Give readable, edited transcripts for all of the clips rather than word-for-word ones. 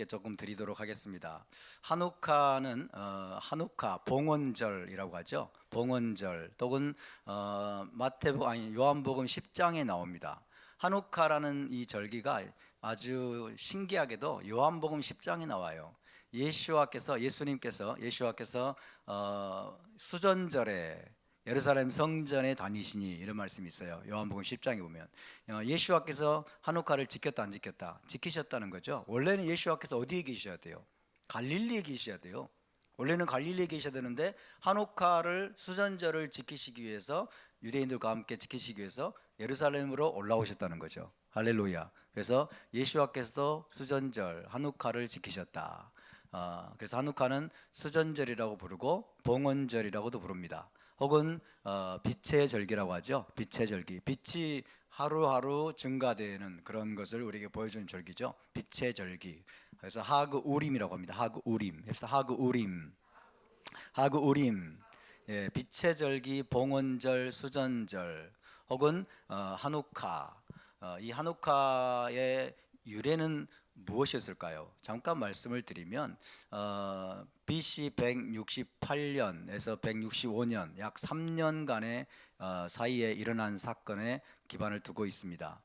조금 드리도록 하겠습니다. 한우카는 한우카 봉헌절이라고 하죠. 봉헌절 또는 요한복음 10장에 나옵니다. 한우카라는 이 절기가 아주 신기하게도 요한복음 10장에 나와요. 예수님께서 수전절에 예루살렘 성전에 다니시니 이런 말씀이 있어요. 요한복음 10장에 보면 예수와께서 한우카를 지켰다 안 지켰다? 지키셨다는 거죠. 원래는 예수와께서 어디에 계셔야 돼요? 갈릴리에 계셔야 돼요. 원래는 갈릴리에 계셔야 되는데 한우카를 수전절을 지키시기 위해서 유대인들과 함께 지키시기 위해서 예루살렘으로 올라오셨다는 거죠. 할렐루야. 그래서 예수와께서도 수전절 한우카를 지키셨다. 그래서 한우카는 수전절이라고 부르고 봉헌절이라고도 부릅니다. 혹은 빛의 절기라고 하죠. 빛의 절기. 빛이 하루하루 증가되는 그런 것을 우리에게 보여주는 절기죠. 빛의 절기. 그래서 하그 우림이라고 합니다. 하그 우림. 그래서 하그 우림. 하그 우림. 예, 빛의 절기, 봉헌절, 수전절 혹은 한우카. 이 한우카의 유래는 무엇이었을까요? 잠깐 말씀을 드리면 BC 168년에서 165년 약 3년간의 사이에 일어난 사건에 기반을 두고 있습니다.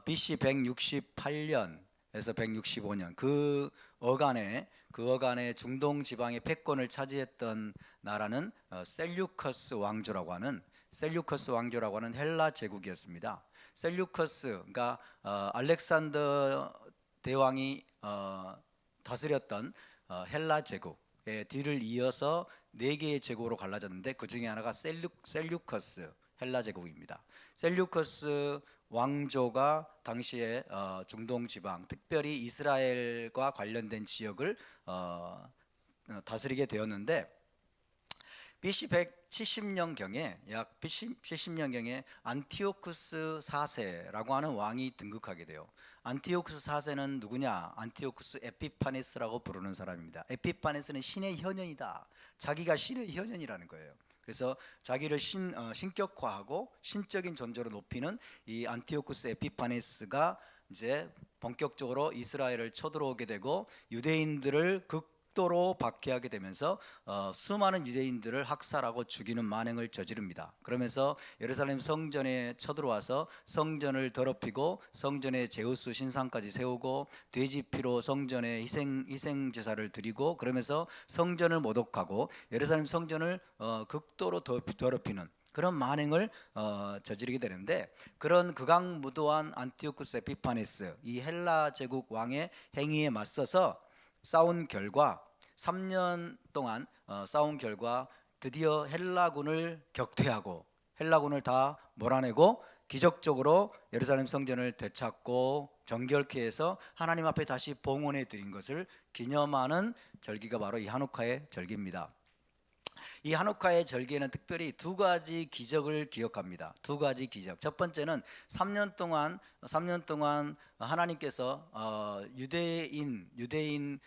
BC 168년에서 165년 그 어간에 중동 지방의 패권을 차지했던 나라는 셀류커스 왕조라고 하는 헬라 제국이었습니다. 셀류커스가 알렉산더 대왕이 다스렸던 헬라 제국의 뒤를 이어서 네 개의 제국으로 갈라졌는데 그 중에 하나가 셀류커스 헬라 제국입니다. 셀류커스 왕조가 당시에 중동 지방, 특별히 이스라엘과 관련된 지역을 다스리게 되었는데 BC 170년경에 약 BC 70년경에 안티오쿠스 4세라고 하는 왕이 등극하게 돼요. 안티오쿠스 4세는 누구냐? 안티오쿠스 에피파네스라고 부르는 사람입니다. 에피파네스는 신의 현현이다. 자기가 신의 현현이라는 거예요. 그래서 자기를 신격화하고 신적인 존재로 높이는 이 안티오쿠스 에피파네스가 이제 본격적으로 이스라엘을 쳐들어오게 되고 유대인들을 극도로 박해하게 되면서 수많은 유대인들을 학살하고 죽이는 만행을 저지릅니다. 그러면서 예루살렘 성전에 쳐들어와서 성전을 더럽히고 성전에 제우스 신상까지 세우고 돼지 피로 성전에 희생 제사를 드리고 그러면서 성전을 모독하고 예루살렘 성전을 극도로 더럽히는 그런 만행을 저지르게 되는데 그런 극악무도한 안티오쿠스 에피파네스 이 헬라 제국 왕의 행위에 맞서서 싸운 결과 3년 동안 싸운 결과 드디어 헬라군을 격퇴하고 헬라군을 다 몰아내고 기적적으로 예루살렘 성전을 되찾고 정결케 해서 하나님 앞에 다시 봉헌해 드린 것을 기념하는 절기가 바로 이 한우카의 절기입니다. 이 한우카의 절기에는 특별히 두 가지 기적을 기억합니다. 두 가지 기적. 첫 번째는 3년 동안 하나님께서 유대인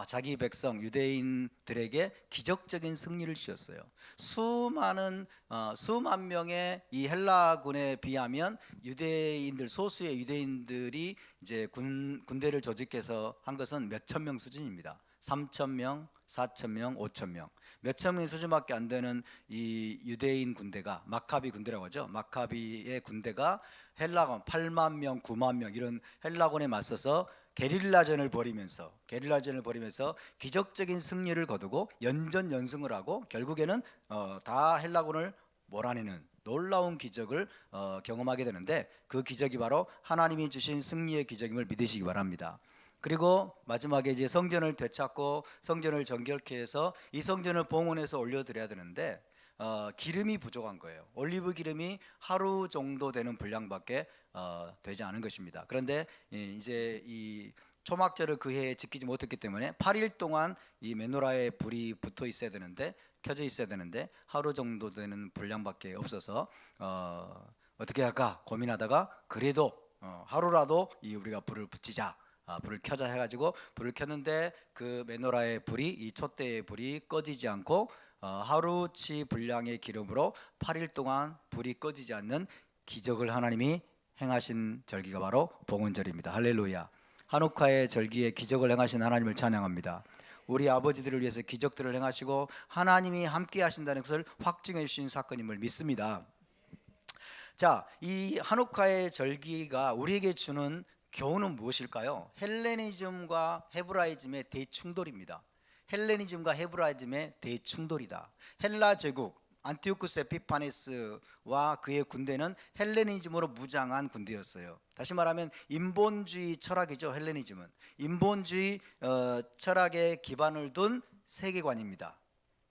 자기 백성 유대인들에게 기적적인 승리를 주셨어요. 수만 명의 이 헬라군에 비하면 소수의 유대인들이 이제 군대를 조직해서 한 것은 몇천 명 수준입니다. 3천 명, 4천 명, 5천 명, 몇천 명의 수준밖에 안 되는 이 유대인 군대가 마카비 군대라고 하죠. 마카비의 군대가 헬라군 8만 명, 9만 명 이런 헬라군에 맞서서 게릴라전을 벌이면서 기적적인 승리를 거두고 연전연승을 하고 결국에는 다 헬라군을 몰아내는 놀라운 기적을 경험하게 되는데 그 기적이 바로 하나님이 주신 승리의 기적임을 믿으시기 바랍니다. 그리고 마지막에 이제 성전을 되찾고 성전을 정결케 해서 이 성전을 봉헌해서 올려드려야 되는데 기름이 부족한 거예요. 올리브 기름이 하루 정도 되는 분량밖에 되지 않은 것입니다. 그런데 이제 이 초막절을 그 해에 지키지 못했기 때문에 8일 동안 이 메노라에 불이 붙어 있어야 되는데 켜져 있어야 되는데 하루 정도 되는 분량밖에 없어서 어떻게 할까 고민하다가 그래도 하루라도 우리가 불을 붙이자. 불을 켜자 해가지고 불을 켰는데 그 메노라의 불이 이 촛대의 불이 꺼지지 않고 하루치 분량의 기름으로 8일 동안 불이 꺼지지 않는 기적을 하나님이 행하신 절기가 바로 봉헌절입니다. 할렐루야. 한우카의 절기에 기적을 행하신 하나님을 찬양합니다. 우리 아버지들을 위해서 기적들을 행하시고 하나님이 함께 하신다는 것을 확증해 주신 사건임을 믿습니다. 자, 이 한우카의 절기가 우리에게 주는 교훈은 무엇일까요? 헬레니즘과 헤브라이즘의 대충돌입니다. 헬레니즘과 헤브라이즘의 대충돌이다. 헬라 제국 안티오쿠스 에피파네스와 그의 군대는 헬레니즘으로 무장한 군대였어요. 다시 말하면 인본주의 철학이죠. 헬레니즘은 인본주의 철학에 기반을 둔 세계관입니다.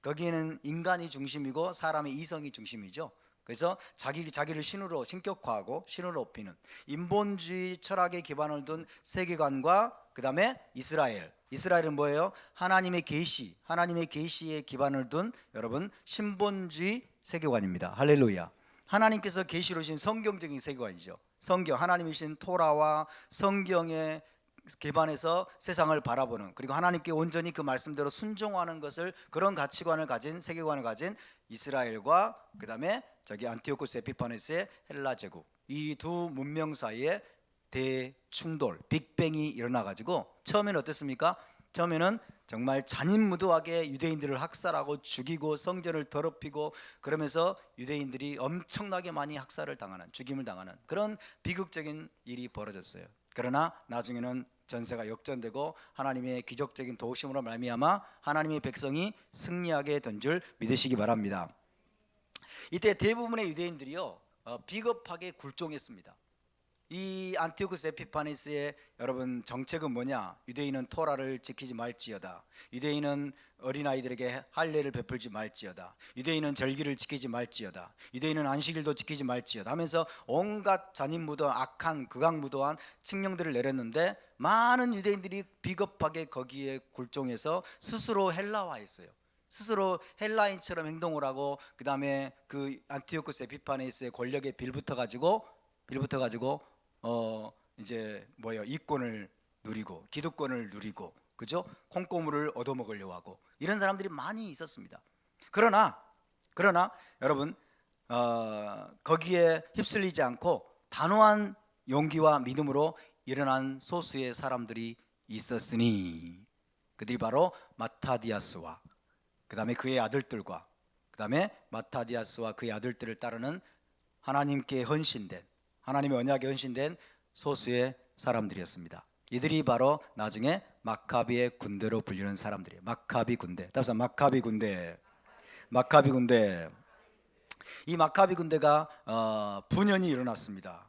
거기에는 인간이 중심이고 사람의 이성이 중심이죠. 그래서 자기를 신으로 신격화하고 신을 높이는 인본주의 철학에 기반을 둔 세계관과 그 다음에 이스라엘은 뭐예요? 하나님의 계시에 기반을 둔 여러분 신본주의 세계관입니다. 할렐루야. 하나님께서 계시로 주신 성경적인 세계관이죠. 성경 하나님이신 토라와 성경에 기반해서 세상을 바라보는, 그리고 하나님께 온전히 그 말씀대로 순종하는 것을, 그런 가치관을 가진 세계관을 가진 이스라엘과 그 다음에 저기 안티오쿠스 에피파네스의 헬라 제국, 이 두 문명 사이에 대충돌 빅뱅이 일어나 가지고 처음에는 어땠습니까? 처음에는 정말 잔인무도하게 유대인들을 학살하고 죽이고 성전을 더럽히고 그러면서 유대인들이 엄청나게 많이 학살을 당하는, 죽임을 당하는 그런 비극적인 일이 벌어졌어요. 그러나 나중에는 전세가 역전되고 하나님의 기적적인 도우심으로 말미암아 하나님의 백성이 승리하게 된 줄 믿으시기 바랍니다. 이때 대부분의 유대인들이요 비겁하게 굴종했습니다. 이 안티오쿠스 에피파네스의 여러분 정책은 뭐냐? 유대인은 토라를 지키지 말지어다. 유대인은 어린아이들에게 할례를 베풀지 말지어다. 유대인은 절기를 지키지 말지어다. 유대인은 안식일도 지키지 말지어다 하면서 온갖 잔인무도한 악한 극악무도한 칙령들을 내렸는데 많은 유대인들이 비겁하게 거기에 굴종해서 스스로 헬라화했어요. 스스로 헬라인처럼 행동을 하고 그 다음에 그 안티오쿠스 에피파네스의 권력에 빌붙어 가지고 이제 이권을 누리고 기득권을 누리고, 그죠? 콩고물을 얻어먹으려고 하고 이런 사람들이 많이 있었습니다. 그러나 여러분 거기에 휩쓸리지 않고 단호한 용기와 믿음으로 일어난 소수의 사람들이 있었으니 그들이 바로 마타디아스와 그 다음에 그의 아들들과 그 다음에 마타디아스와 그의 아들들을 따르는 하나님께 헌신된, 하나님의 언약에 헌신된 소수의 사람들이었습니다. 이들이 바로 나중에 마카비의 군대로 불리는 사람들이에요. 마카비 군대. 따라서 마카비 군대. 이 마카비 군대가 분연이 일어났습니다.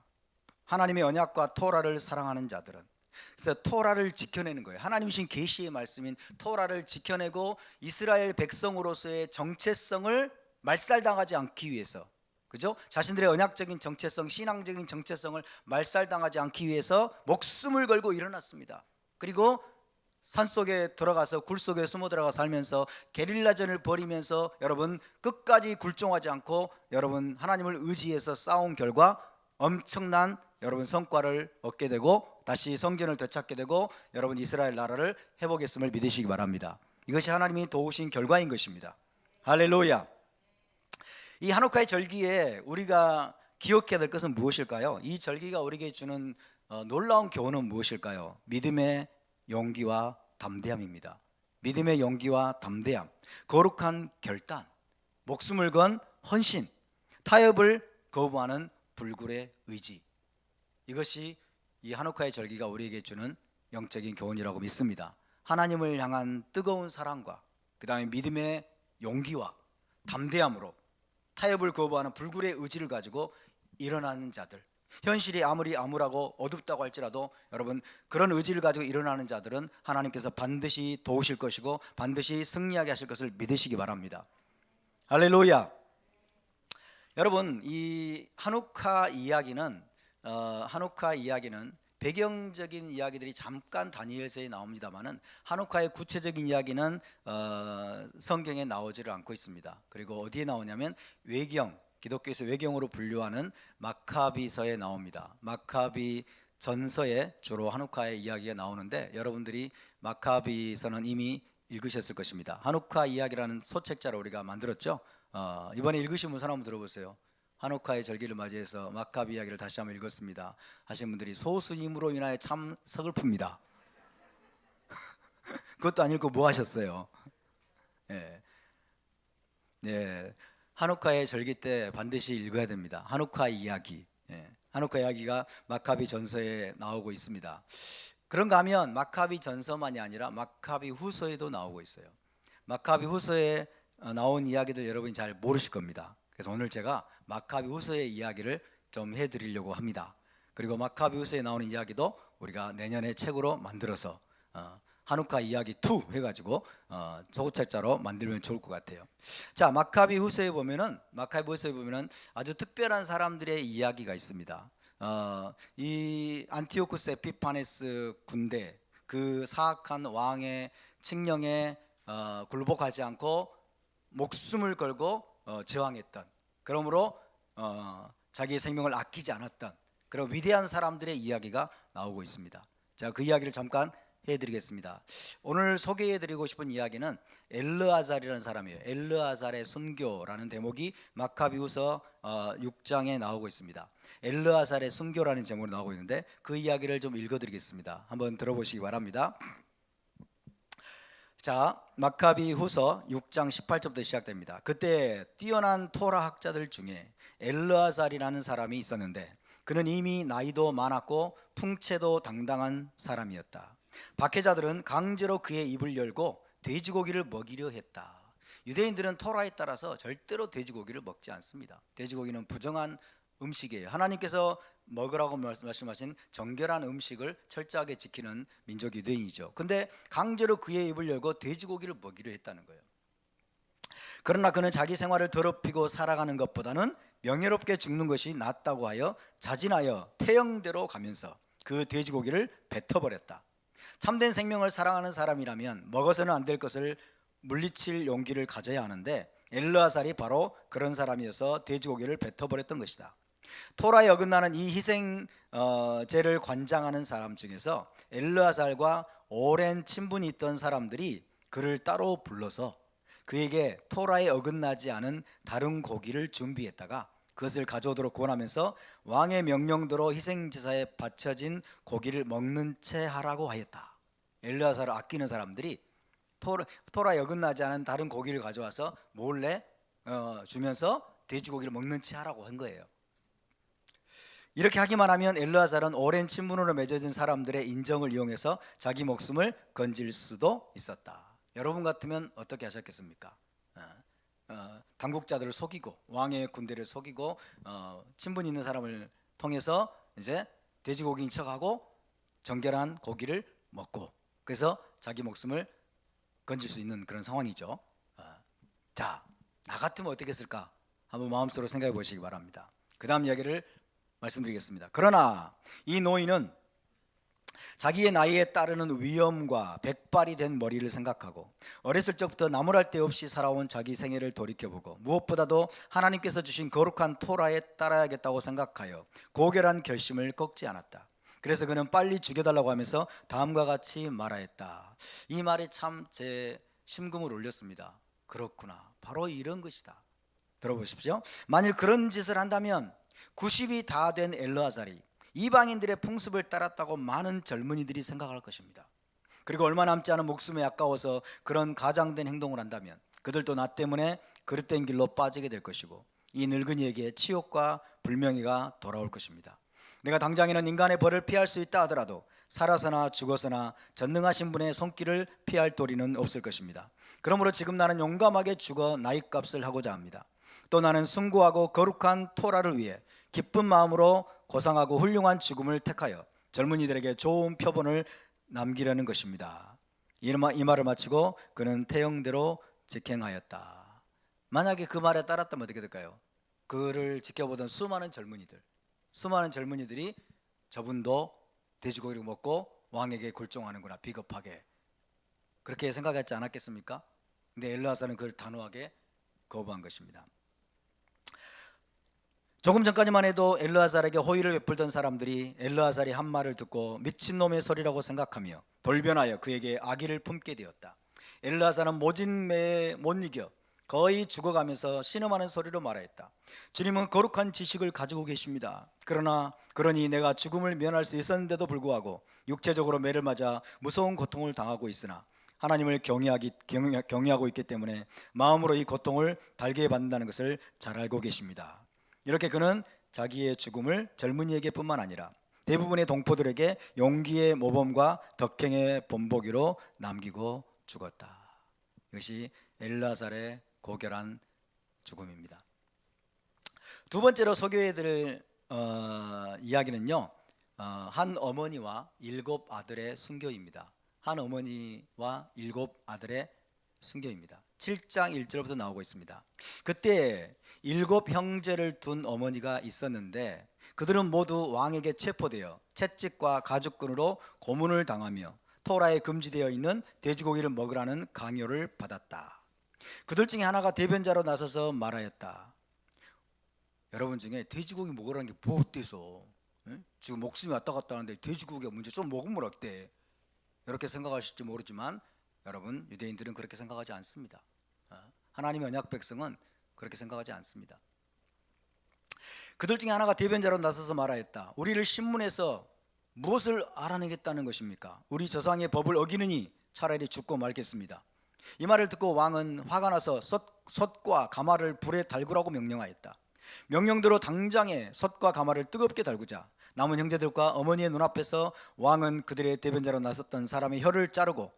하나님의 언약과 토라를 사랑하는 자들은, 그래서 토라를 지켜내는 거예요. 하나님이신 계시의 말씀인 토라를 지켜내고 이스라엘 백성으로서의 정체성을 말살당하지 않기 위해서, 그죠? 자신들의 언약적인 정체성, 신앙적인 정체성을 말살당하지 않기 위해서 목숨을 걸고 일어났습니다. 그리고 산속에 들어가서 굴 속에 숨어 들어가 살면서 게릴라전을 벌이면서 여러분 끝까지 굴종하지 않고 여러분 하나님을 의지해서 싸운 결과 엄청난 여러분 성과를 얻게 되고 다시 성전을 되찾게 되고 여러분 이스라엘 나라를 회복했음을 믿으시기 바랍니다. 이것이 하나님이 도우신 결과인 것입니다. 할렐루야. 이 한우카의 절기에 우리가 기억해야 될 것은 무엇일까요? 이 절기가 우리에게 주는 놀라운 교훈은 무엇일까요? 믿음의 용기와 담대함입니다. 믿음의 용기와 담대함, 거룩한 결단, 목숨을 건 헌신, 타협을 거부하는 불굴의 의지, 이것이 이 한우카의 절기가 우리에게 주는 영적인 교훈이라고 믿습니다. 하나님을 향한 뜨거운 사랑과 그 다음에 믿음의 용기와 담대함으로 타협을 거부하는 불굴의 의지를 가지고 일어나는 자들, 현실이 아무리 암울하고 어둡다고 할지라도 여러분 그런 의지를 가지고 일어나는 자들은 하나님께서 반드시 도우실 것이고 반드시 승리하게 하실 것을 믿으시기 바랍니다. 할렐루야. 여러분 이 한우카 이야기는 배경적인 이야기들이 잠깐 다니엘서에 나옵니다만은 한우카의 구체적인 이야기는 성경에 나오지를 않고 있습니다. 그리고 어디에 나오냐면 기독교에서 외경으로 분류하는 마카비서에 나옵니다. 마카비 전서에 주로 한우카의 이야기가 나오는데 여러분들이 마카비서는 이미 읽으셨을 것입니다. 한우카 이야기라는 소책자를 우리가 만들었죠. 이번에 읽으신 분 손 한번 들어보세요. 하누카의 절기를 맞이해서 마카비 이야기를 다시 한번 읽었습니다 하신 분들이 소수임으로 인하여 참 서글픕니다. 그것도 안 읽고 뭐 하셨어요? 예. 네, 하누카의 절기 때 반드시 읽어야 됩니다. 하누카 이야기. 예. 하누카 이야기가 마카비 전서에 나오고 있습니다. 그런가 하면 마카비 전서만이 아니라 마카비 후서에도 나오고 있어요. 마카비 후서에 나온 이야기들 여러분이 잘 모르실 겁니다. 그래서 오늘 제가 마카비 후서의 이야기를 좀 해드리려고 합니다. 그리고 마카비 후서에 나오는 이야기도 우리가 내년에 책으로 만들어서 하누카 이야기 2 해가지고 소책자로 만들면 좋을 것 같아요. 자, 마카비 후서에 보면은 아주 특별한 사람들의 이야기가 있습니다. 이 안티오쿠스 에피파네스 군대, 그 사악한 왕의 칙령에 굴복하지 않고 목숨을 걸고 저항했던, 그러므로 자기의 생명을 아끼지 않았던 그런 위대한 사람들의 이야기가 나오고 있습니다. 자, 그 이야기를 잠깐 해드리겠습니다. 오늘 소개해드리고 싶은 이야기는 엘르아잘이라는 사람이에요. 엘르아잘의 순교라는 대목이 마카비후서 6장에 나오고 있습니다. 엘르아잘의 순교라는 제목으로 나오고 있는데 그 이야기를 좀 읽어드리겠습니다. 한번 들어보시기 바랍니다. 자, 마카비후서 6장 18절부터 시작됩니다. 그때 뛰어난 토라 학자들 중에 엘르아잘이라는 사람이 있었는데 그는 이미 나이도 많았고 풍채도 당당한 사람이었다. 박해자들은 강제로 그의 입을 열고 돼지고기를 먹이려 했다. 유대인들은 토라에 따라서 절대로 돼지고기를 먹지 않습니다. 돼지고기는 부정한 음식이에요. 하나님께서 먹으라고 말씀하신 정결한 음식을 철저하게 지키는 민족 유대인이죠. 근데 강제로 그의 입을 열고 돼지고기를 먹이려 했다는 거예요. 그러나 그는 자기 생활을 더럽히고 살아가는 것보다는 명예롭게 죽는 것이 낫다고 하여 자진하여 태형대로 가면서 그 돼지고기를 뱉어버렸다. 참된 생명을 사랑하는 사람이라면 먹어서는 안 될 것을 물리칠 용기를 가져야 하는데 엘르아살이 바로 그런 사람이어서 돼지고기를 뱉어버렸던 것이다. 토라에 어긋나는 이 희생제를 관장하는 사람 중에서 엘르아살과 오랜 친분이 있던 사람들이 그를 따로 불러서 그에게 토라에 어긋나지 않은 다른 고기를 준비했다가 그것을 가져오도록 권하면서 왕의 명령대로 희생제사에 바쳐진 고기를 먹는 채 하라고 하였다. 엘르아살을 아끼는 사람들이 토라에 어긋나지 않은 다른 고기를 가져와서 몰래 주면서 돼지고기를 먹는 채 하라고 한 거예요. 이렇게 하기만 하면 엘르아살은 오랜 친분으로 맺어진 사람들의 인정을 이용해서 자기 목숨을 건질 수도 있었다. 여러분 같으면 어떻게 하셨겠습니까? 당국자들을 속이고 왕의 군대를 속이고 친분 있는 사람을 통해서 이제 돼지고기인 척하고 정결한 고기를 먹고 그래서 자기 목숨을 건질 수 있는 그런 상황이죠. 자, 나 같으면 어떻게 했을까? 한번 마음속으로 생각해 보시기 바랍니다. 그 다음 이야기를 말씀드리겠습니다. 그러나 이 노인은 자기의 나이에 따르는 위엄과 백발이 된 머리를 생각하고 어렸을 적부터 나무랄 데 없이 살아온 자기 생애를 돌이켜보고 무엇보다도 하나님께서 주신 거룩한 토라에 따라야겠다고 생각하여 고결한 결심을 꺾지 않았다. 그래서 그는 빨리 죽여달라고 하면서 다음과 같이 말하였다. 이 말이 참 제 심금을 울렸습니다. 그렇구나, 바로 이런 것이다. 들어보십시오. 만일 그런 짓을 한다면 90이 다 된 엘르아살이 이방인들의 풍습을 따랐다고 많은 젊은이들이 생각할 것입니다. 그리고 얼마 남지 않은 목숨에 아까워서 그런 가장된 행동을 한다면 그들도 나 때문에 그릇된 길로 빠지게 될 것이고 이 늙은이에게 치욕과 불명예가 돌아올 것입니다. 내가 당장에는 인간의 벌을 피할 수 있다 하더라도 살아서나 죽어서나 전능하신 분의 손길을 피할 도리는 없을 것입니다. 그러므로 지금 나는 용감하게 죽어 나잇값을 하고자 합니다. 또 나는 숭고하고 거룩한 토라를 위해 기쁜 마음으로 고상하고 훌륭한 죽음을 택하여 젊은이들에게 좋은 표본을 남기려는 것입니다. 이 말을 마치고 그는 태형대로 직행하였다. 만약에 그 말에 따랐다면 어떻게 될까요? 그를 지켜보던 수많은 젊은이들이 저분도 돼지고기를 먹고 왕에게 굴종하는구나, 비겁하게 그렇게 생각했지 않았겠습니까? 근데 엘르아살은 그를 단호하게 거부한 것입니다. 조금 전까지만 해도 엘르아살에게 호의를 베풀던 사람들이 엘르아살이 한 말을 듣고 미친놈의 소리라고 생각하며 돌변하여 그에게 악의를 품게 되었다. 엘르아살은 모진 매에 못 이겨 거의 죽어가면서 신음하는 소리로 말하였다. 주님은 거룩한 지식을 가지고 계십니다. 그러니 내가 죽음을 면할 수 있었는데도 불구하고 육체적으로 매를 맞아 무서운 고통을 당하고 있으나 하나님을 경외하고 있기 때문에 마음으로 이 고통을 달게 받는다는 것을 잘 알고 계십니다. 이렇게 그는 자기의 죽음을 젊은이에게 뿐만 아니라 대부분의 동포들에게 용기의 모범과 덕행의 본보기로 남기고 죽었다. 이것이 엘라살의 고결한 죽음입니다. 두 번째로 소개해 드릴 이야기는요, 한 어머니와 7 아들의 순교입니다. 한 어머니와 7 아들의 순교입니다. 7장 1절부터 나오고 있습니다. 그때 7 형제를 둔 어머니가 있었는데 그들은 모두 왕에게 체포되어 채찍과 가죽끈으로 고문을 당하며 토라에 금지되어 있는 돼지고기를 먹으라는 강요를 받았다. 그들 중에 하나가 대변자로 나서서 말하였다. 여러분 중에 돼지고기 먹으라는 게 뭐 어때서? 지금 목숨이 왔다 갔다 하는데 돼지고기가 문제, 좀 먹으면 어때? 이렇게 생각하실지 모르지만 여러분, 유대인들은 그렇게 생각하지 않습니다. 하나님의 언약 백성은 그렇게 생각하지 않습니다. 그들 중에 하나가 대변자로 나서서 말하였다. 우리를 신문해서 무엇을 알아내겠다는 것입니까? 우리 조상의 법을 어기느니 차라리 죽고 말겠습니다. 이 말을 듣고 왕은 화가 나서 솥과 가마를 불에 달구라고 명령하였다. 명령대로 당장에 솥과 가마를 뜨겁게 달구자 남은 형제들과 어머니의 눈앞에서 왕은 그들의 대변자로 나섰던 사람의 혀를 자르고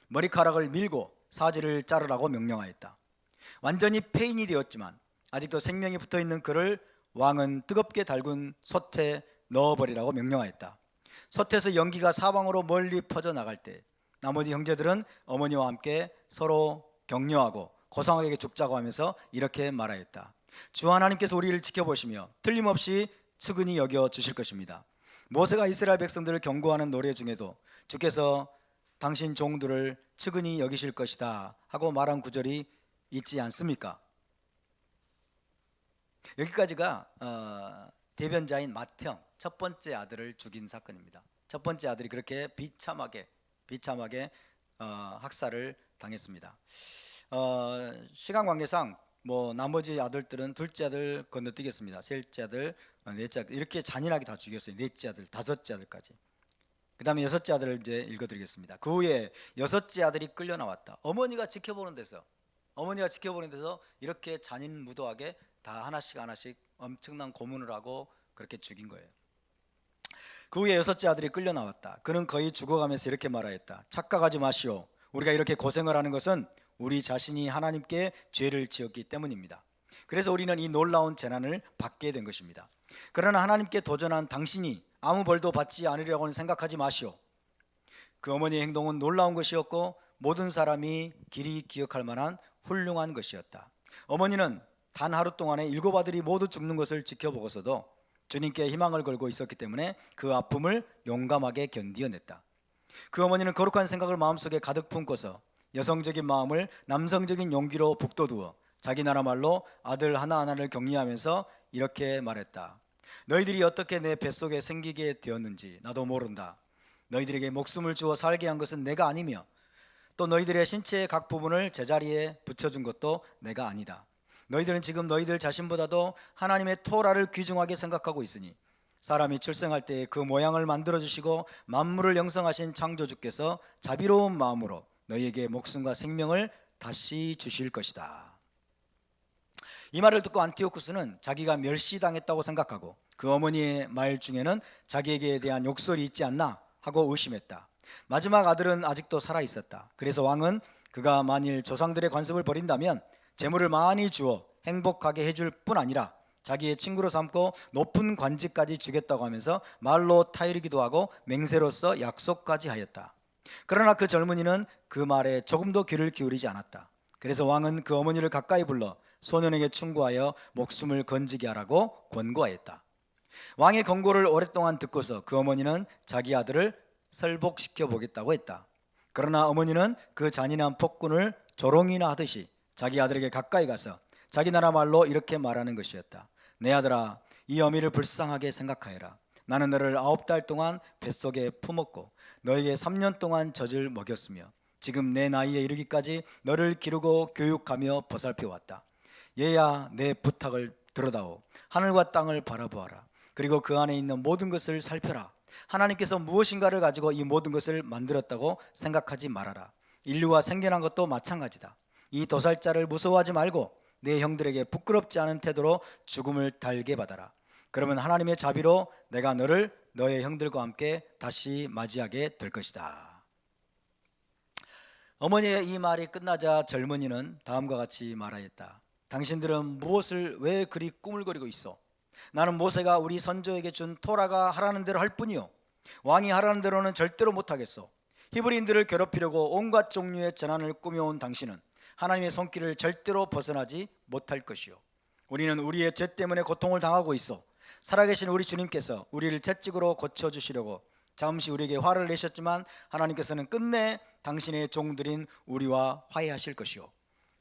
머리카락을 밀고 사지를 자르라고 명령하였다. 완전히 폐인이 되었지만 아직도 생명이 붙어있는 그를 왕은 뜨겁게 달군 솥에 넣어버리라고 명령하였다. 솥에서 연기가 사방으로 멀리 퍼져나갈 때 나머지 형제들은 어머니와 함께 서로 격려하고 고상하게 죽자고 하면서 이렇게 말하였다. 주 하나님께서 우리를 지켜보시며 틀림없이 측은히 여겨 주실 것입니다. 모세가 이스라엘 백성들을 경고하는 노래 중에도 주께서 당신 종들을 측은히 여기실 것이다 하고 말한 구절이 있지 않습니까? 여기까지가 대변자인 맏형 첫 번째 아들을 죽인 사건입니다. 첫 번째 아들이 그렇게 비참하게 학살을 당했습니다. 시간 관계상 나머지 아들들은 둘째 아들 건너뛰겠습니다. 셋째 아들, 넷째 아들 이렇게 잔인하게 다 죽였어요. 넷째 아들, 다섯째 아들까지. 그 다음에 여섯째 아들을 이제 읽어드리겠습니다. 그 후에 여섯째 아들이 끌려 나왔다. 어머니가 지켜보는 데서 이렇게 잔인무도하게 다 하나씩 엄청난 고문을 하고 그렇게 죽인 거예요. 그 후에 여섯째 아들이 끌려 나왔다. 그는 거의 죽어가면서 이렇게 말하였다. 착각하지 마시오. 우리가 이렇게 고생을 하는 것은 우리 자신이 하나님께 죄를 지었기 때문입니다. 그래서 우리는 이 놀라운 재난을 받게 된 것입니다. 그러나 하나님께 도전한 당신이 아무 벌도 받지 않으려고는 생각하지 마시오. 그 어머니의 행동은 놀라운 것이었고 모든 사람이 길이 기억할 만한 훌륭한 것이었다. 어머니는 단 하루 동안에 7 아들이 모두 죽는 것을 지켜보고서도 주님께 희망을 걸고 있었기 때문에 그 아픔을 용감하게 견디어냈다. 그 어머니는 거룩한 생각을 마음속에 가득 품고서 여성적인 마음을 남성적인 용기로 북돋우어 자기 나라 말로 아들 하나하나를 격려하면서 이렇게 말했다. 너희들이 어떻게 내 뱃속에 생기게 되었는지 나도 모른다. 너희들에게 목숨을 주어 살게 한 것은 내가 아니며 또 너희들의 신체의 각 부분을 제자리에 붙여준 것도 내가 아니다. 너희들은 지금 너희들 자신보다도 하나님의 토라를 귀중하게 생각하고 있으니 사람이 출생할 때 그 모양을 만들어주시고 만물을 영성하신 창조주께서 자비로운 마음으로 너희에게 목숨과 생명을 다시 주실 것이다. 이 말을 듣고 안티오쿠스는 자기가 멸시당했다고 생각하고 그 어머니의 말 중에는 자기에게 대한 욕설이 있지 않나 하고 의심했다. 마지막 아들은 아직도 살아있었다. 그래서 왕은 그가 만일 조상들의 관습을 버린다면 재물을 많이 주어 행복하게 해줄 뿐 아니라 자기의 친구로 삼고 높은 관직까지 주겠다고 하면서 말로 타이르기도 하고 맹세로서 약속까지 하였다. 그러나 그 젊은이는 그 말에 조금도 귀를 기울이지 않았다. 그래서 왕은 그 어머니를 가까이 불러 소년에게 충고하여 목숨을 건지게 하라고 권고하였다. 왕의 권고를 오랫동안 듣고서 그 어머니는 자기 아들을 설복시켜 보겠다고 했다. 그러나 어머니는 그 잔인한 폭군을 조롱이나 하듯이 자기 아들에게 가까이 가서 자기 나라 말로 이렇게 말하는 것이었다. 내 아들아, 이 어미를 불쌍하게 생각하여라. 나는 너를 9달 동안 뱃속에 품었고 너에게 3년 동안 젖을 먹였으며 지금 내 나이에 이르기까지 너를 기르고 교육하며 보살펴 왔다. 얘야 내 부탁을 들어다오. 하늘과 땅을 바라보아라. 그리고 그 안에 있는 모든 것을 살펴라. 하나님께서 무엇인가를 가지고 이 모든 것을 만들었다고 생각하지 말아라. 인류가 생겨난 것도 마찬가지다. 이 도살자를 무서워하지 말고 내 형들에게 부끄럽지 않은 태도로 죽음을 달게 받아라. 그러면 하나님의 자비로 내가 너를 너의 형들과 함께 다시 맞이하게 될 것이다. 어머니의 이 말이 끝나자 젊은이는 다음과 같이 말하였다. 당신들은 무엇을 왜 그리 꾸물거리고 있어? 나는 모세가 우리 선조에게 준 토라가 하라는 대로 할 뿐이요, 왕이 하라는 대로는 절대로 못하겠소. 히브리인들을 괴롭히려고 온갖 종류의 전환을 꾸며온 당신은 하나님의 손길을 절대로 벗어나지 못할 것이요, 우리는 우리의 죄 때문에 고통을 당하고 있어. 살아계신 우리 주님께서 우리를 채찍으로 고쳐주시려고 잠시 우리에게 화를 내셨지만 하나님께서는 끝내 당신의 종들인 우리와 화해하실 것이요,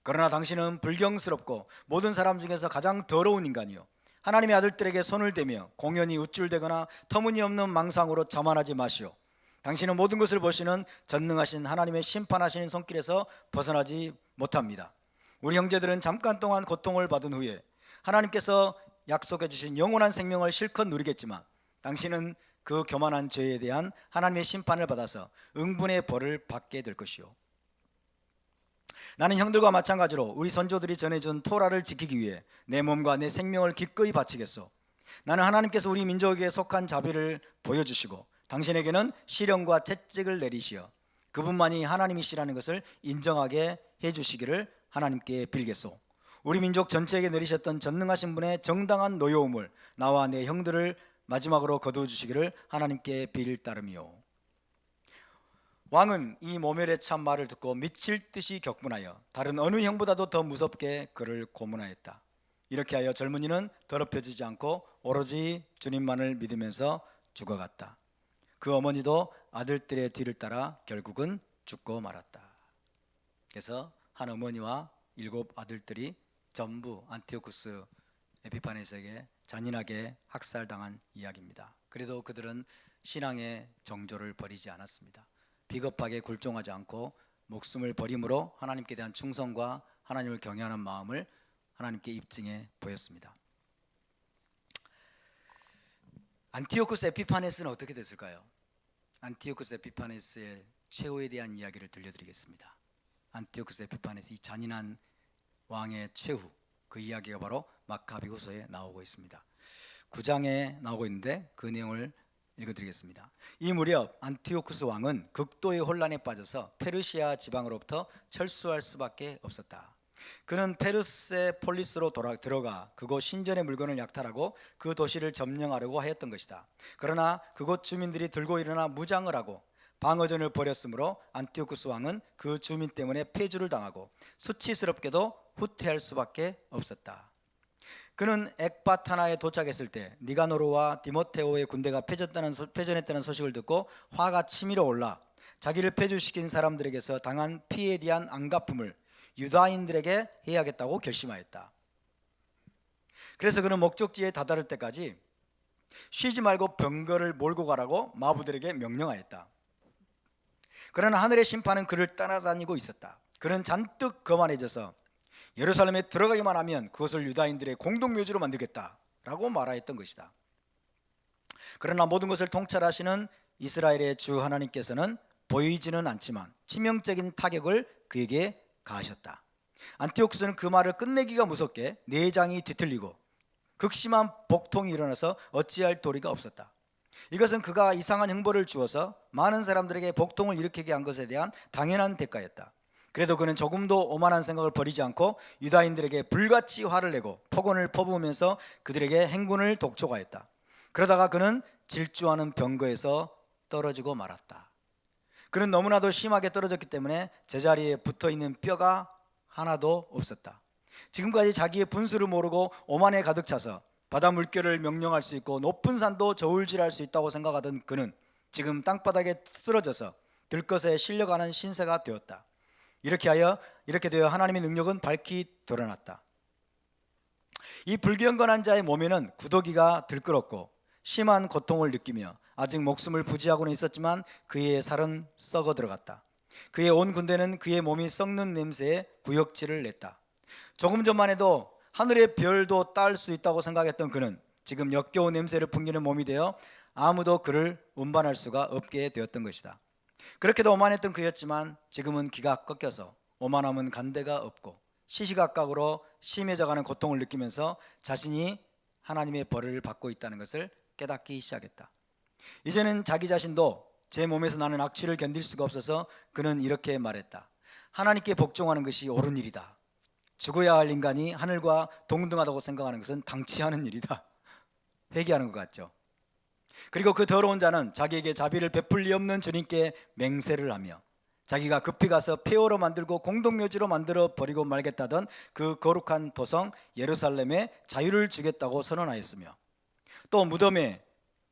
그러나 당신은 불경스럽고 모든 사람 중에서 가장 더러운 인간이요, 하나님의 아들들에게 손을 대며 공연히 우쭐대거나 터무니없는 망상으로 자만하지 마시오. 당신은 모든 것을 보시는 전능하신 하나님의 심판하시는 손길에서 벗어나지 못합니다. 우리 형제들은 잠깐 동안 고통을 받은 후에 하나님께서 약속해 주신 영원한 생명을 실컷 누리겠지만 당신은 그 교만한 죄에 대한 하나님의 심판을 받아서 응분의 벌을 받게 될 것이요, 나는 형들과 마찬가지로 우리 선조들이 전해준 토라를 지키기 위해 내 몸과 내 생명을 기꺼이 바치겠소. 나는 하나님께서 우리 민족에게 속한 자비를 보여주시고 당신에게는 시련과 채찍을 내리시어 그분만이 하나님이시라는 것을 인정하게 해주시기를 하나님께 빌겠소. 우리 민족 전체에게 내리셨던 전능하신 분의 정당한 노여움을 나와 내 형들을 마지막으로 거두어주시기를 하나님께 빌 따름이요. 왕은 이 모멸의 참 말을 듣고 미칠 듯이 격분하여 다른 어느 형보다도 더 무섭게 그를 고문하였다. 이렇게 하여 젊은이는 더럽혀지지 않고 오로지 주님만을 믿으면서 죽어갔다. 그 어머니도 아들들의 뒤를 따라 결국은 죽고 말았다. 그래서 한 어머니와 7 아들들이 전부 안티오쿠스 에피파네스에게 잔인하게 학살당한 이야기입니다. 그래도 그들은 신앙의 정조를 버리지 않았습니다. 비겁하게 굴종하지 않고 목숨을 버림으로 하나님께 대한 충성과 하나님을 경외하는 마음을 하나님께 입증해 보였습니다. 안티오쿠스 에피파네스는 어떻게 됐을까요? 안티오쿠스 에피파네스의 최후에 대한 이야기를 들려드리겠습니다. 안티오쿠스 에피파네스, 이 잔인한 왕의 최후, 그 이야기가 바로 마카비후서에 나오고 있습니다. 9장에 나오고 있는데 그 내용을 읽어드리겠습니다. 이 무렵 안티오쿠스 왕은 극도의 혼란에 빠져서 페르시아 지방으로부터 철수할 수밖에 없었다. 그는 페르세폴리스로 들어가 그곳 신전의 물건을 약탈하고 그 도시를 점령하려고 하였던 것이다. 그러나 그곳 주민들이 들고 일어나 무장을 하고 방어전을 벌였으므로 안티오쿠스 왕은 그 주민 때문에 패주를 당하고 수치스럽게도 후퇴할 수밖에 없었다. 그는 엑바타나에 도착했을 때 니가노르와 디모테오의 군대가 패전했다는 소식을 듣고 화가 치밀어 올라 자기를 패주시킨 사람들에게서 당한 피해에 대한 안갚음을 유다인들에게 해야겠다고 결심하였다. 그래서 그는 목적지에 다다를 때까지 쉬지 말고 병거를 몰고 가라고 마부들에게 명령하였다. 그러나 하늘의 심판은 그를 따라다니고 있었다. 그는 잔뜩 거만해져서 예루살렘에 들어가기만 하면 그것을 유다인들의 공동묘지로 만들겠다라고 말하였던 것이다. 그러나 모든 것을 통찰하시는 이스라엘의 주 하나님께서는 보이지는 않지만 치명적인 타격을 그에게 가하셨다. 안티오쿠스는 그 말을 끝내기가 무섭게 내장이 뒤틀리고 극심한 복통이 일어나서 어찌할 도리가 없었다. 이것은 그가 이상한 형벌을 주어서 많은 사람들에게 복통을 일으키게 한 것에 대한 당연한 대가였다. 그래도 그는 조금도 오만한 생각을 버리지 않고 유다인들에게 불같이 화를 내고 폭언을 퍼부으면서 그들에게 행군을 독촉하였다. 그러다가 그는 질주하는 병거에서 떨어지고 말았다. 그는 너무나도 심하게 떨어졌기 때문에 제자리에 붙어있는 뼈가 하나도 없었다. 지금까지 자기의 분수를 모르고 오만에 가득 차서 바다 물결을 명령할 수 있고 높은 산도 저울질할 수 있다고 생각하던 그는 지금 땅바닥에 쓰러져서 들것에 실려가는 신세가 되었다. 이렇게 되어 하나님의 능력은 밝히 드러났다. 이 불경건한 자의 몸에는 구더기가 들끓었고 심한 고통을 느끼며 아직 목숨을 부지하고는 있었지만 그의 살은 썩어 들어갔다. 그의 온 군대는 그의 몸이 썩는 냄새에 구역질을 냈다. 조금 전만 해도 하늘의 별도 딸 수 있다고 생각했던 그는 지금 역겨운 냄새를 풍기는 몸이 되어 아무도 그를 운반할 수가 없게 되었던 것이다. 그렇게도 오만했던 그였지만 지금은 기가 꺾여서 오만함은 간데가 없고 시시각각으로 심해져가는 고통을 느끼면서 자신이 하나님의 벌을 받고 있다는 것을 깨닫기 시작했다. 이제는 자기 자신도 제 몸에서 나는 악취를 견딜 수가 없어서 그는 이렇게 말했다. 하나님께 복종하는 것이 옳은 일이다. 죽어야 할 인간이 하늘과 동등하다고 생각하는 것은 당치 않은 일이다. 회개하는 것 같죠. 그리고 그 더러운 자는 자기에게 자비를 베풀 리 없는 주님께 맹세를 하며 자기가 급히 가서 폐허로 만들고 공동묘지로 만들어 버리고 말겠다던 그 거룩한 도성 예루살렘에 자유를 주겠다고 선언하였으며 또 무덤에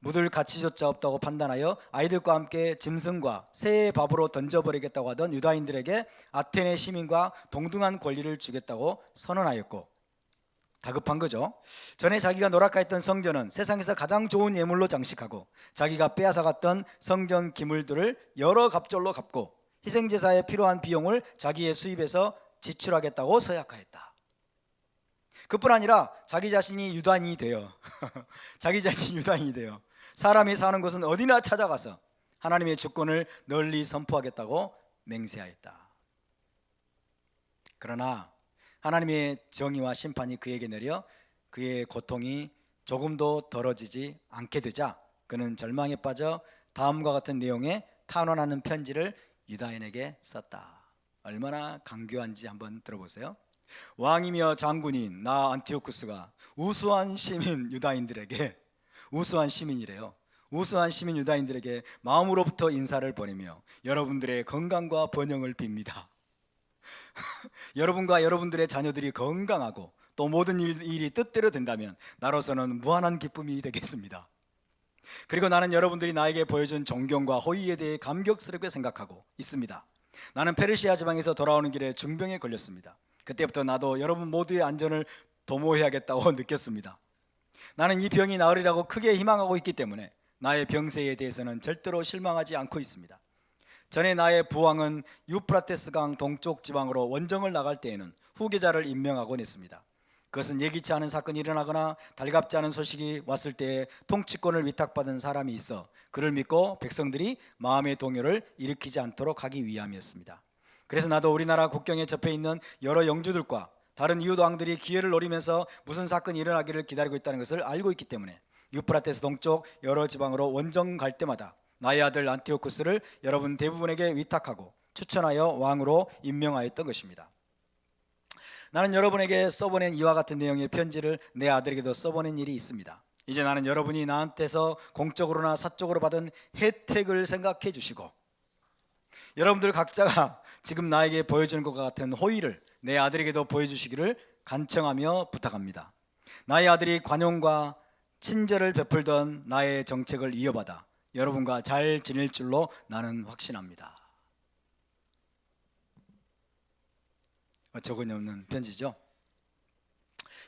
묻을 가치조차 없다고 판단하여 아이들과 함께 짐승과 새의 밥으로 던져버리겠다고 하던 유다인들에게 아테네 시민과 동등한 권리를 주겠다고 선언하였고, 다급한 거죠. 전에 자기가 노력했던 성전은 세상에서 가장 좋은 예물로 장식하고 자기가 빼앗아갔던 성전 기물들을 여러 갑절로 갚고 희생제사에 필요한 비용을 자기의 수입에서 지출하겠다고 서약하였다. 그뿐 아니라 자기 자신이 유다인이 되어 자기 자신이 유다인이 되어 사람이 사는 곳은 어디나 찾아가서 하나님의 주권을 널리 선포하겠다고 맹세하였다. 그러나 하나님의 정의와 심판이 그에게 내려 그의 고통이 조금도 덜어지지 않게 되자 그는 절망에 빠져 다음과 같은 내용의 탄원하는 편지를 유다인에게 썼다. 얼마나 강교한지 한번 들어보세요. 왕이며 장군인 나 안티오쿠스가 우수한 시민 유다인들에게, 우수한 시민이래요. 우수한 시민 유다인들에게 마음으로부터 인사를 보내며 여러분들의 건강과 번영을 빕니다. 여러분과 여러분들의 자녀들이 건강하고 또 모든 일이 뜻대로 된다면 나로서는 무한한 기쁨이 되겠습니다. 그리고 나는 여러분들이 나에게 보여준 존경과 호의에 대해 감격스럽게 생각하고 있습니다. 나는 페르시아 지방에서 돌아오는 길에 중병에 걸렸습니다. 그때부터 나도 여러분 모두의 안전을 도모해야겠다고 느꼈습니다. 나는 이 병이 나으리라고 크게 희망하고 있기 때문에 나의 병세에 대해서는 절대로 실망하지 않고 있습니다. 전에 나의 부왕은 유프라테스 강 동쪽 지방으로 원정을 나갈 때에는 후계자를 임명하곤 했습니다. 그것은 예기치 않은 사건이 일어나거나 달갑지 않은 소식이 왔을 때에 통치권을 위탁받은 사람이 있어 그를 믿고 백성들이 마음의 동요를 일으키지 않도록 하기 위함이었습니다. 그래서 나도 우리나라 국경에 접해 있는 여러 영주들과 다른 이웃 왕들이 기회를 노리면서 무슨 사건이 일어나기를 기다리고 있다는 것을 알고 있기 때문에 유프라테스 동쪽 여러 지방으로 원정 갈 때마다 나의 아들 안티오쿠스를 여러분 대부분에게 위탁하고 추천하여 왕으로 임명하였던 것입니다. 나는 여러분에게 써보낸 이와 같은 내용의 편지를 내 아들에게도 써보낸 일이 있습니다. 이제 나는 여러분이 나한테서 공적으로나 사적으로 받은 혜택을 생각해 주시고 여러분들 각자가 지금 나에게 보여주는 것과 같은 호의를 내 아들에게도 보여주시기를 간청하며 부탁합니다. 나의 아들이 관용과 친절을 베풀던 나의 정책을 이어받아 여러분과 잘 지낼 줄로 나는 확신합니다. 어처구니 없는 편지죠.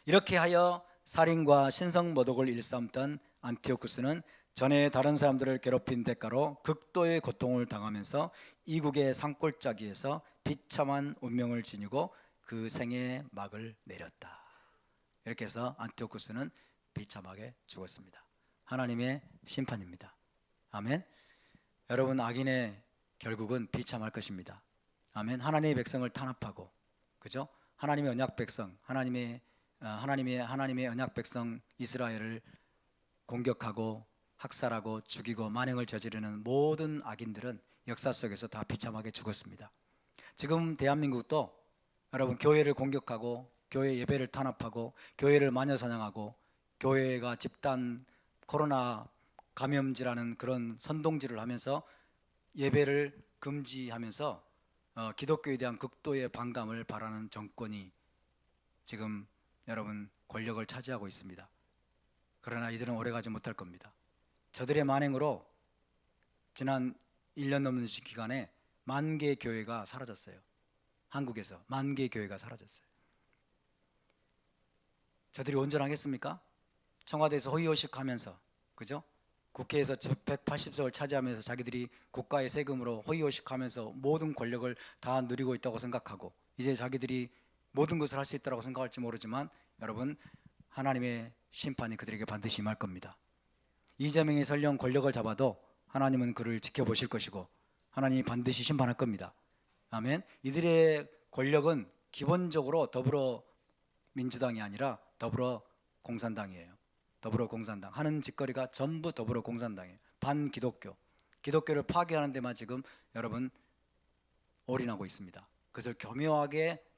이렇게 하여 살인과 신성모독을 일삼던 안티오쿠스는 전에 다른 사람들을 괴롭힌 대가로 극도의 고통을 당하면서 이국의 산골짜기에서 비참한 운명을 지니고 그 생의 막을 내렸다. 이렇게 해서 안티오쿠스는 비참하게 죽었습니다. 하나님의 심판입니다. 아멘. 여러분, 악인의 결국은 비참할 것입니다. 아멘. 하나님의 백성을 탄압하고, 그죠? 하나님의 언약 백성, 하나님의 언약 백성 이스라엘을 공격하고 학살하고 죽이고 만행을 저지르는 모든 악인들은 역사 속에서 다 비참하게 죽었습니다. 지금 대한민국도 여러분 교회를 공격하고 교회 예배를 탄압하고 교회를 마녀 사냥하고 교회가 집단 코로나 감염지라는 그런 선동질을 하면서 예배를 금지하면서 기독교에 대한 극도의 반감을 바라는 정권이 지금 여러분 권력을 차지하고 있습니다. 그러나 이들은 오래가지 못할 겁니다. 저들의 만행으로 지난 1년 넘는 기간에 10,000개 교회가 사라졌어요. 한국에서 10,000개 교회가 사라졌어요. 저들이 온전하겠습니까? 청와대에서 호의호식하면서, 그죠? 국회에서 180석을 차지하면서 자기들이 국가의 세금으로 호의호식하면서 모든 권력을 다 누리고 있다고 생각하고 이제 자기들이 모든 것을 할 수 있다고 생각할지 모르지만 여러분, 하나님의 심판이 그들에게 반드시 임할 겁니다. 이재명이 설령 권력을 잡아도 하나님은 그를 지켜보실 것이고 하나님이 반드시 심판할 겁니다. 아멘. 이들의 권력은 기본적으로 더불어민주당이 아니라 더불어공산당이에요. 더불어공산당 하는 짓거리가 전부 더불어공산당이에요. 반기독교, 기독교를 파괴하는 데만 지금 여러분 올인하고 있습니다. 그것을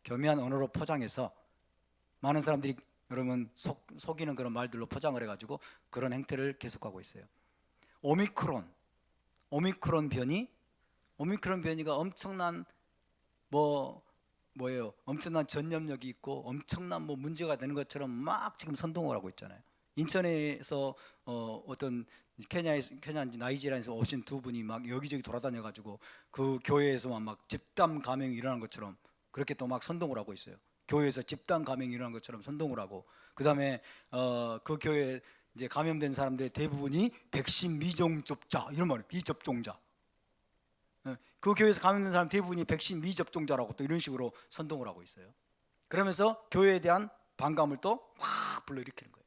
교묘한 언어로 포장해서 많은 사람들이 여러분 속이는 그런 말들로 포장을 해가지고 그런 행태를 계속하고 있어요. 오미크론 변이가 엄청난 엄청난 전염력이 있고 엄청난 문제가 되는 것처럼 막 지금 선동을 하고 있잖아요. 인천에서 어떤 케냐인지 나이지리아에서 오신 두 분이 막 여기저기 돌아다녀가지고 그 교회에서만 막 집단 감염이 일어난 것처럼 그렇게 또 막 선동을 하고 있어요. 교회에서 집단 감염이 일어난 것처럼 선동을 하고, 그 다음에 그 교회에 이제 감염된 사람들의 대부분이 백신 미접종자 이런 말이에요. 미접종자. 그 교회에서 감염된 사람 대부분이 백신 미접종자라고 또 이런 식으로 선동을 하고 있어요. 그러면서 교회에 대한 반감을 또 확 불러일으키는 거예요.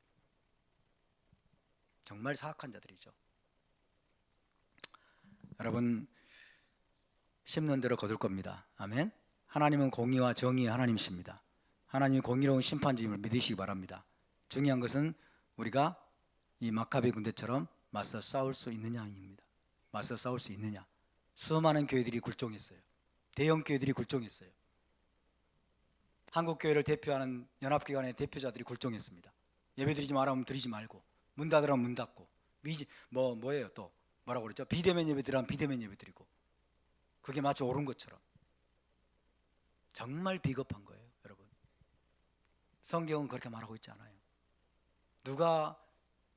정말 사악한 자들이죠. 여러분, 심는 대로 거둘 겁니다. 아멘. 하나님은 공의와 정의의 하나님이십니다. 하나님이 공의로운 심판주임을 믿으시기 바랍니다. 중요한 것은 우리가 이 마카비 군대처럼 맞서 싸울 수 있느냐입니다. 맞서 싸울 수 있느냐. 수많은 교회들이 굴종했어요. 대형 교회들이 굴종했어요. 한국교회를 대표하는 연합기관의 대표자들이 굴종했습니다. 예배드리지 말라면 드리지 말고, 문 닫으라면 문 닫고, 뭐예요 또 뭐라고 그랬죠? 비대면 예배드리라면 비대면 예배드리고, 그게 마치 옳은 것처럼. 정말 비겁한 거예요, 여러분. 성경은 그렇게 말하고 있지 않아요. 누가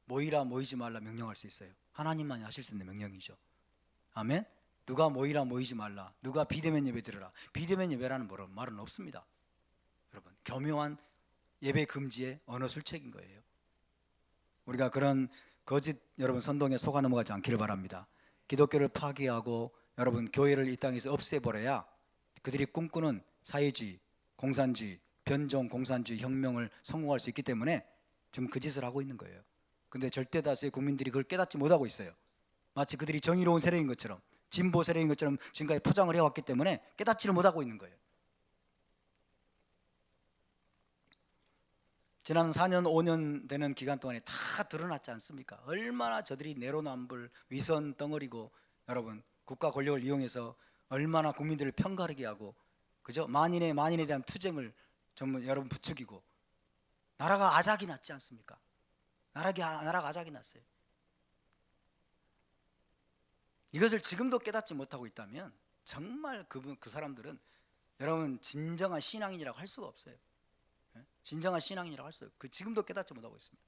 모이라 모이지 말라 명령할 수 있어요? 하나님만이 하실 수 있는 명령이죠. 아멘. 누가 모이라 모이지 말라, 누가 비대면 예배 드려라, 비대면 예배라는 말은 없습니다. 여러분, 교묘한 예배 금지의 언어 술책인 거예요. 우리가 그런 거짓 여러분 선동에 속아 넘어가지 않기를 바랍니다. 기독교를 파괴하고 여러분 교회를 이 땅에서 없애버려야 그들이 꿈꾸는 사회주의, 공산주의, 변종 공산주의 혁명을 성공할 수 있기 때문에 지금 그 짓을 하고 있는 거예요. 근데 절대 다수의 국민들이 그걸 깨닫지 못하고 있어요. 마치 그들이 정의로운 세력인 것처럼, 진보 세력인 것처럼 지금까지 포장을 해왔기 때문에 깨닫지를 못하고 있는 거예요. 지난 4년 5년 되는 기간 동안에 다 드러났지 않습니까? 얼마나 저들이 내로남불 위선 덩어리고, 여러분 국가 권력을 이용해서 얼마나 국민들을 편가르게 하고, 그죠? 만인에 대한 투쟁을 전부 여러분 부추기고, 나라가 아작이 났지 않습니까? 나라가 아작이 났어요. 이것을 지금도 깨닫지 못하고 있다면 정말 그 사람들은 여러분 진정한 신앙인이라고 할 수가 없어요. 진정한 신앙인이라고 할 수 없어요. 지금도 깨닫지 못하고 있습니다.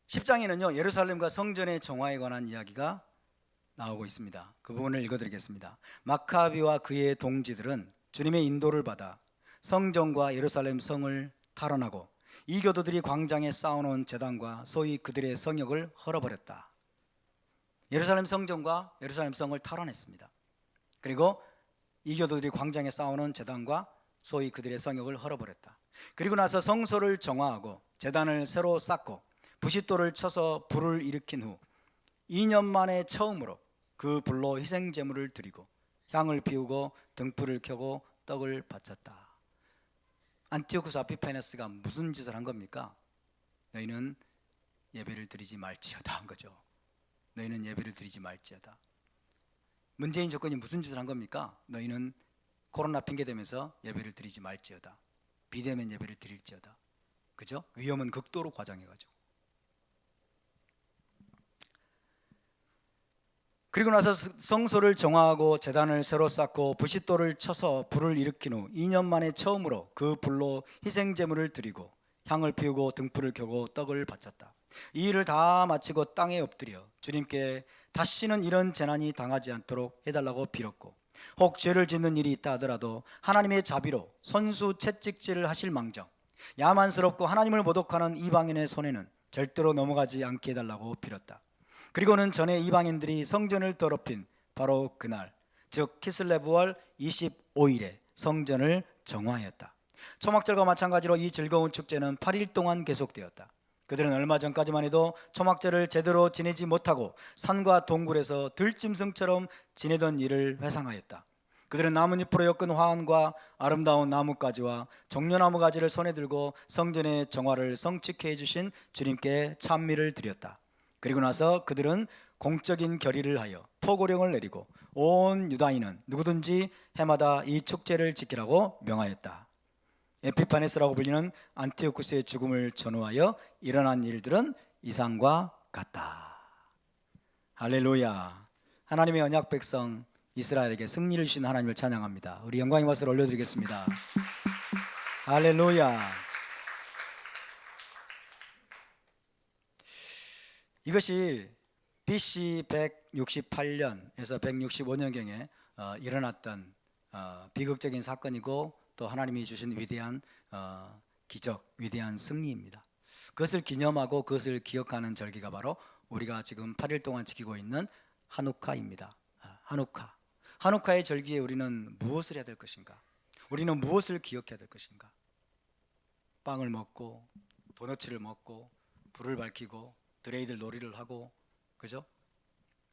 (10장에는요) 예루살렘과 성전의 정화에 관한 이야기가 나오고 있습니다. 그 부분을 읽어드리겠습니다. 마카비와 그의 동지들은 주님의 인도를 받아 성전과 예루살렘 성을 탈환하고 이교도들이 광장에 쌓아놓은 제단과 소위 그들의 성역을 헐어버렸다. 예루살렘 성전과 예루살렘 성을 탈환했습니다. 그리고 이교도들이 광장에 쌓아놓은 제단과 소위 그들의 성역을 헐어버렸다. 그리고 나서 성소를 정화하고 제단을 새로 쌓고 부싯돌을 쳐서 불을 일으킨 후 2년 만에 처음으로 그 불로 희생제물을 드리고 향을 피우고 등불을 켜고 떡을 바쳤다. 안티오쿠스 아피파네스가 무슨 짓을 한 겁니까? 너희는 예배를 드리지 말지어다 한 거죠. 너희는 예배를 드리지 말지어다. 문재인 정권이 무슨 짓을 한 겁니까? 너희는 코로나 핑계 대면서 예배를 드리지 말지어다. 비대면 예배를 드릴지어다. 그죠? 위험은 극도로 과장해가지고. 그리고 나서 성소를 정화하고 제단을 새로 쌓고 부싯돌을 쳐서 불을 일으킨 후 2년 만에 처음으로 그 불로 희생제물을 드리고 향을 피우고 등불을 켜고 떡을 바쳤다. 이 일을 다 마치고 땅에 엎드려 주님께 다시는 이런 재난이 당하지 않도록 해달라고 빌었고, 혹 죄를 짓는 일이 있다 하더라도 하나님의 자비로 선수 채찍질을 하실 망정 야만스럽고 하나님을 모독하는 이방인의 손에는 절대로 넘어가지 않게 해달라고 빌었다. 그리고는 전에 이방인들이 성전을 더럽힌 바로 그날, 즉 키슬레브월 25일에 성전을 정화하였다. 초막절과 마찬가지로 이 즐거운 축제는 8일 동안 계속되었다. 그들은 얼마 전까지만 해도 초막절을 제대로 지내지 못하고 산과 동굴에서 들짐승처럼 지내던 일을 회상하였다. 그들은 나뭇잎으로 엮은 화환과 아름다운 나뭇가지와 종려나무 가지를 손에 들고 성전의 정화를 성취케 해주신 주님께 찬미를 드렸다. 그리고 나서 그들은 공적인 결의를 하여 포고령을 내리고 온 유다인은 누구든지 해마다 이 축제를 지키라고 명하였다. 에피파네스라고 불리는 안티오쿠스의 죽음을 전후하여 일어난 일들은 이상과 같다. 할렐루야. 하나님의 언약 백성 이스라엘에게 승리를 주신 하나님을 찬양합니다. 우리 영광의 박수를 올려드리겠습니다. 할렐루야. 이것이 BC 168년에서 165년경에 일어났던 비극적인 사건이고 또 하나님이 주신 위대한 기적, 위대한 승리입니다. 그것을 기념하고 그것을 기억하는 절기가 바로 우리가 지금 8일 동안 지키고 있는 하누카입니다. 하누카의 절기에 우리는 무엇을 해야 될 것인가? 우리는 무엇을 기억해야 될 것인가? 빵을 먹고 도너츠를 먹고 불을 밝히고 드레이들 놀이를 하고, 그죠?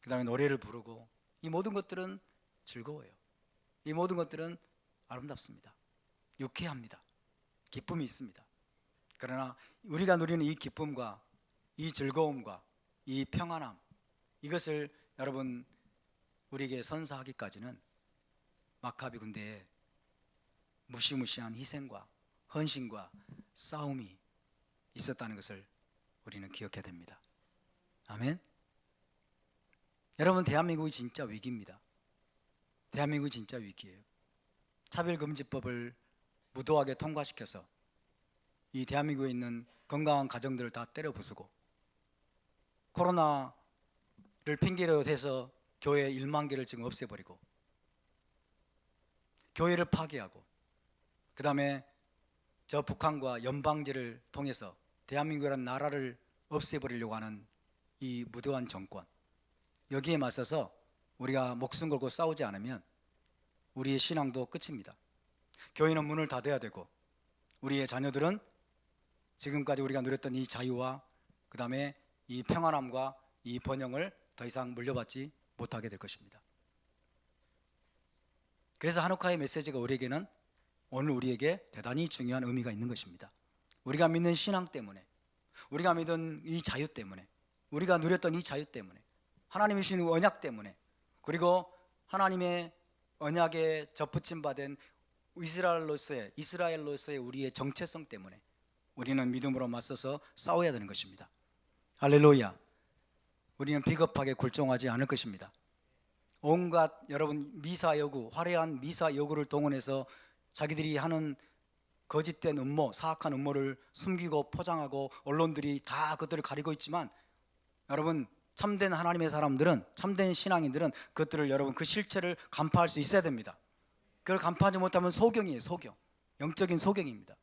그 다음에 노래를 부르고, 이 모든 것들은 즐거워요. 이 모든 것들은 아름답습니다. 유쾌합니다. 기쁨이 있습니다. 그러나 우리가 누리는 이 기쁨과 이 즐거움과 이 평안함, 이것을 여러분 우리에게 선사하기까지는 마카비 군대에 무시무시한 희생과 헌신과 싸움이 있었다는 것을 우리는 기억해야 됩니다. 아멘. 여러분, 대한민국이 진짜 위기입니다. 대한민국이 진짜 위기예요. 차별금지법을 무도하게 통과시켜서 이 대한민국에 있는 건강한 가정들을 다 때려 부수고, 코로나를 핑계로 대서 교회 1만 개를 지금 없애버리고, 교회를 파괴하고, 그 다음에 저 북한과 연방제를 통해서 대한민국이라는 나라를 없애버리려고 하는 이 무도한 정권, 여기에 맞서서 우리가 목숨 걸고 싸우지 않으면 우리의 신앙도 끝입니다. 교회는 문을 닫아야 되고, 우리의 자녀들은 지금까지 우리가 누렸던 이 자유와 그 다음에 이 평안함과 이 번영을 더 이상 물려받지 못하게 될 것입니다. 그래서 하누카의 메시지가 우리에게는 오늘 우리에게 대단히 중요한 의미가 있는 것입니다. 우리가 믿는 신앙 때문에, 우리가 믿은 이 자유 때문에, 우리가 누렸던 이 자유 때문에, 하나님이 주신 언약 때문에, 그리고 하나님의 언약에 접붙임 받은 이스라엘로서의 우리의 정체성 때문에 우리는 믿음으로 맞서서 싸워야 되는 것입니다. 할렐루야. 우리는 비겁하게 굴종하지 않을 것입니다. 온갖 여러분 미사 여구, 화려한 미사 여구를 동원해서 자기들이 하는 거짓된 음모, 사악한 음모를 숨기고 포장하고 언론들이 다 그것들을 가리고 있지만, 여러분 참된 하나님의 사람들은, 참된 신앙인들은 그것들을, 여러분 그 실체를 간파할 수 있어야 됩니다. 그걸 간파하지 못하면 소경이에요. 소경, 영적인 소경입니다.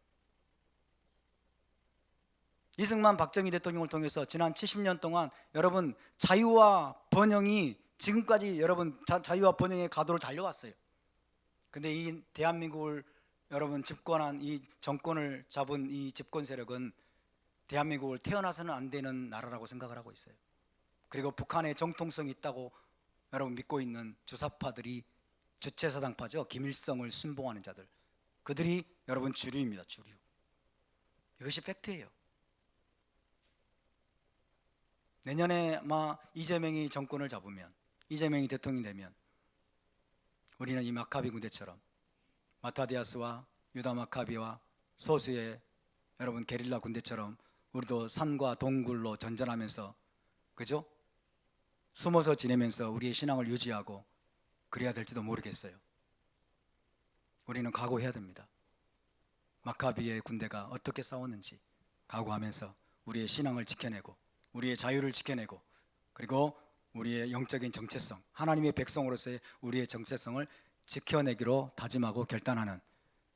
이승만 박정희 대통령을 통해서 지난 70년 동안 여러분 자유와 번영이 지금까지 여러분 자유와 번영의 가도를 달려왔어요. 근데 이 대한민국을 여러분 집권한 이 정권을 잡은 이 집권 세력은 대한민국을 태어나서는 안 되는 나라라고 생각을 하고 있어요. 그리고 북한의 정통성이 있다고 여러분 믿고 있는 주사파들이, 주체사당파죠. 김일성을 순봉하는 자들, 그들이 여러분 주류입니다. 주류. 이것이 팩트예요. 내년에 아마 이재명이 정권을 잡으면, 이재명이 대통령이 되면 우리는 이 마카비 군대처럼 마타디아스와 유다 마카비와 소수의 여러분 게릴라 군대처럼 우리도 산과 동굴로 전전하면서, 그죠? 숨어서 지내면서 우리의 신앙을 유지하고 그래야 될지도 모르겠어요. 우리는 각오해야 됩니다. 마카비의 군대가 어떻게 싸웠는지 각오하면서 우리의 신앙을 지켜내고, 우리의 자유를 지켜내고, 그리고 우리의 영적인 정체성, 하나님의 백성으로서의 우리의 정체성을 지켜내기로 다짐하고 결단하는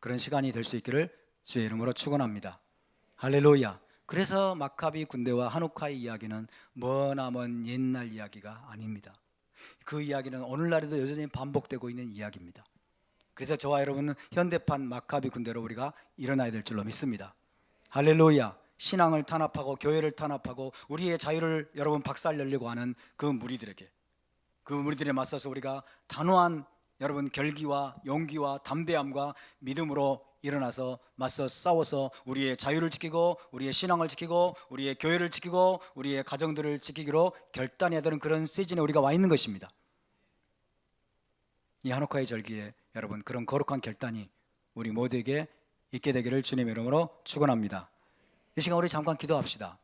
그런 시간이 될 수 있기를 주의 이름으로 축원합니다. 할렐루야. 그래서 마카비 군대와 한옥카의 이야기는 머나먼 옛날 이야기가 아닙니다. 그 이야기는 오늘날에도 여전히 반복되고 있는 이야기입니다. 그래서 저와 여러분은 현대판 마카비 군대로 우리가 일어나야 될 줄로 믿습니다. 할렐루야. 신앙을 탄압하고 교회를 탄압하고 우리의 자유를 여러분 박살내려고 하는 그 무리들에 맞서서 우리가 단호한 여러분 결기와 용기와 담대함과 믿음으로 일어나서 맞서 싸워서 우리의 자유를 지키고 우리의 신앙을 지키고 우리의 교회를 지키고 우리의 가정들을 지키기로 결단해야 되는 그런 시즌에 우리가 와 있는 것입니다. 이 한옥화의 절기에 여러분 그런 거룩한 결단이 우리 모두에게 있게 되기를 주님의 이름으로 축원합니다. 이 시간 우리 잠깐 기도합시다.